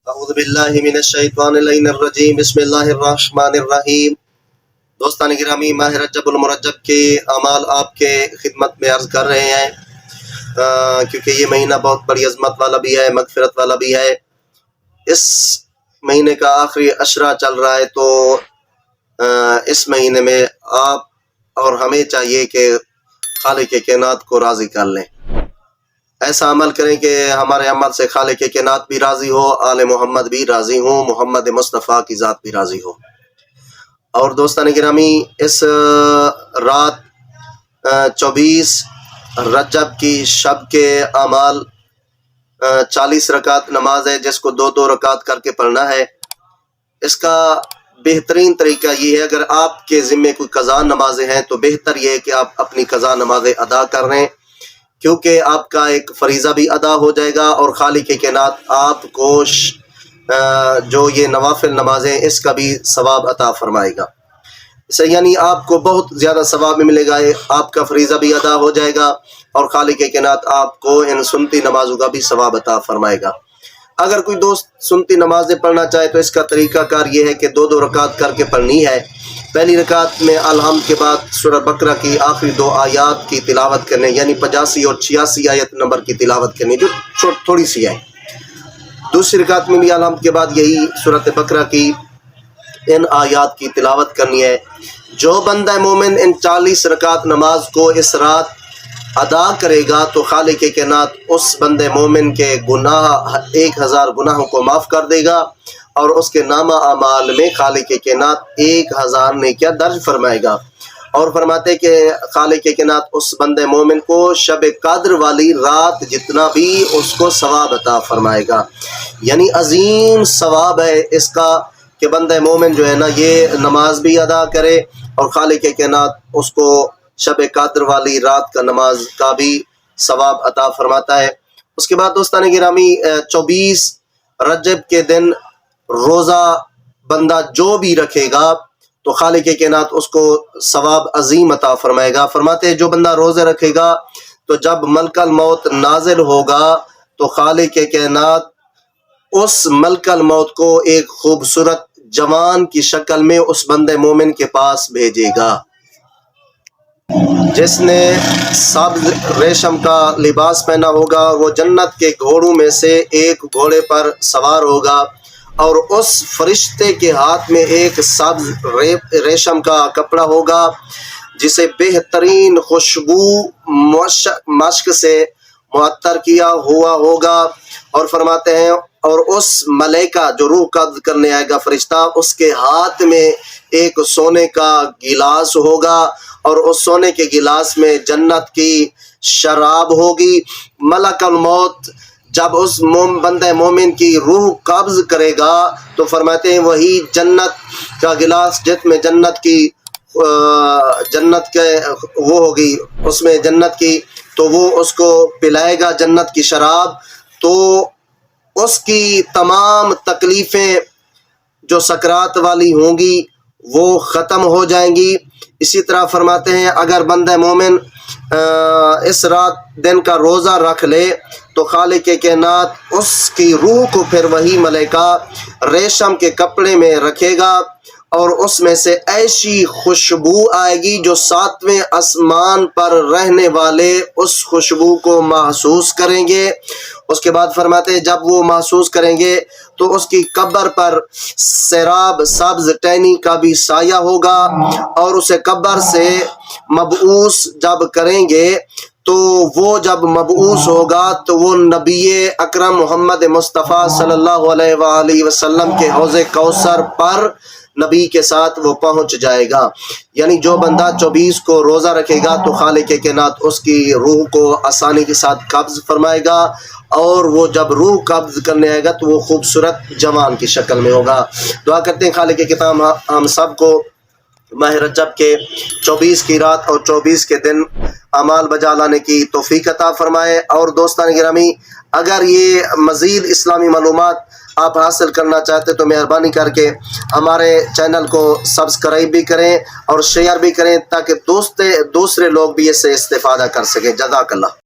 اعوذ باللہ من الشیطان اللعین الرجیم بسم اللہ الرحمن الرحیم۔ دوستان گرامی، ماہ رجب المرجب کے اعمال آپ کے خدمت میں عرض کر رہے ہیں، کیونکہ یہ مہینہ بہت بڑی عظمت والا بھی ہے، مغفرت والا بھی ہے۔ اس مہینے کا آخری عشرہ چل رہا ہے، تو اس مہینے میں آپ اور ہمیں چاہیے کہ خالق کائنات کو راضی کر لیں، ایسا عمل کریں کہ ہمارے عمل سے خالق کائنات بھی راضی ہو، آل محمد بھی راضی ہوں، محمد مصطفیٰ کی ذات بھی راضی ہو۔ اور دوستان گرامی، اس رات 24 رجب کی شب کے اعمال 40 رکعت نماز ہے، جس کو 2 رکعت کر کے پڑھنا ہے۔ اس کا بہترین طریقہ یہ ہے، اگر آپ کے ذمے کوئی قضا نمازیں ہیں تو بہتر یہ ہے کہ آپ اپنی قضا نمازیں ادا کر رہے ہیں، کیونکہ آپ کا ایک فریضہ بھی ادا ہو جائے گا، اور خالق کائنات آپ کو جو یہ نوافل نمازیں اس کا بھی ثواب عطا فرمائے گا۔ اسے یعنی آپ کو بہت زیادہ ثواب میں ملے گا، آپ کا فریضہ بھی ادا ہو جائے گا، اور خالق کائنات آپ کو ان سنتی نمازوں کا بھی ثواب عطا فرمائے گا۔ اگر کوئی دوست سنتی نمازیں پڑھنا چاہے تو اس کا طریقہ کار یہ ہے کہ 2 رکعت کر کے پڑھنی ہے۔ پہلی رکعت میں الحمد کے بعد سورہ بقرہ کی آخری 2 آیات کی تلاوت کرنے، یعنی 85 اور 86 آیت نمبر کی تلاوت کرنی، جو تھوڑی سی ہے۔ دوسری رکعت میں بھی الحمد کے بعد یہی سورۃ بقرہ کی ان آیات کی تلاوت کرنی ہے۔ جو بندہ مومن ان 40 رکعت نماز کو اس رات ادا کرے گا تو خالق کائنات اس بندے مومن کے گناہ 1000 گناہوں کو معاف کر دے گا، اور اس کے نامہ اعمال میں خالق کائنات 1000 نیکیاں درج فرمائے گا، اور فرماتے کہ خالق کائنات اس بندے مومن کو شب قدر والی رات جتنا بھی اس کو ثواب عطا فرمائے گا۔ یعنی عظیم ثواب ہے اس کا کہ بندہ مومن جو ہے نا، یہ نماز بھی ادا کرے، اور خالق کائنات اس کو شب قدر والی رات کا نماز کا بھی ثواب عطا فرماتا ہے۔ اس کے بعد دوستان گرامی، 24 رجب کے دن روزہ بندہ جو بھی رکھے گا تو خالق کائنات اس کو ثواب عظیم عطا فرمائے گا۔ فرماتے ہیں جو بندہ روزے رکھے گا تو جب ملک الموت نازل ہوگا تو خالق کائنات اس ملک الموت کو ایک خوبصورت جوان کی شکل میں اس بندے مومن کے پاس بھیجے گا، جس نے سبز ریشم کا لباس پہنا ہوگا۔ وہ جنت کے گھوڑوں میں سے ایک گھوڑے پر سوار ہوگا، اور اس فرشتے کے ہاتھ میں ایک سبز ریشم کا کپڑا ہوگا، جسے بہترین خوشبو مشک سے معطر کیا ہوا ہوگا۔ اور فرماتے ہیں، اور اس ملائکہ جو روح قبض کرنے آئے گا فرشتہ، اس کے ہاتھ میں ایک سونے کا گلاس ہوگا، اور اس سونے کے گلاس میں جنت کی شراب ہوگی۔ ملک الموت جب اس بندہ مومن کی روح قبض کرے گا تو فرماتے ہیں وہی جنت کا گلاس جس میں جنت کے وہ ہوگی، اس میں جنت کی، تو وہ اس کو پلائے گا جنت کی شراب، تو اس کی تمام تکلیفیں جو سکرات والی ہوں گی وہ ختم ہو جائیں گی۔ اسی طرح فرماتے ہیں اگر بندہ مومن اس رات دن کا روزہ رکھ لے تو خالق کائنات اس کی روح کو پھر وہی ملائکہ ریشم کے کپڑے میں رکھے گا، اور اس میں سے ایسی خوشبو آئے گی جو 7ویں آسمان پر رہنے والے اس خوشبو کو محسوس کریں گے۔ اس کے بعد فرماتے ہیں جب وہ محسوس کریں گے تو اس کی قبر پر سیراب سبز ٹہنی کا بھی سایہ ہوگا، اور اسے قبر سے مبعوث جب کریں گے تو وہ جب مبعوث ہوگا تو وہ نبی اکرم محمد مصطفیٰ صلی اللہ علیہ وآلہ وسلم کے حوض کوثر پر نبی کے ساتھ وہ پہنچ جائے گا۔ یعنی جو بندہ 24 کو روزہ رکھے گا تو خالق کائنات اس کی روح کو آسانی کے ساتھ قبض فرمائے گا، اور وہ جب روح قبض کرنے آئے گا تو وہ خوبصورت جوان کی شکل میں ہوگا۔ دعا کرتے ہیں خالق کائنات ہم سب کو ماہ رجب کے 24 کی رات اور 24 کے دن اعمال بجا لانے کی توفیق عطا فرمائے۔ اور دوستان گرامی، اگر یہ مزید اسلامی معلومات آپ حاصل کرنا چاہتے تو مہربانی کر کے ہمارے چینل کو سبسکرائب بھی کریں اور شیئر بھی کریں، تاکہ دوسرے لوگ بھی اس سے استفادہ کر سکیں۔ جزاک اللہ۔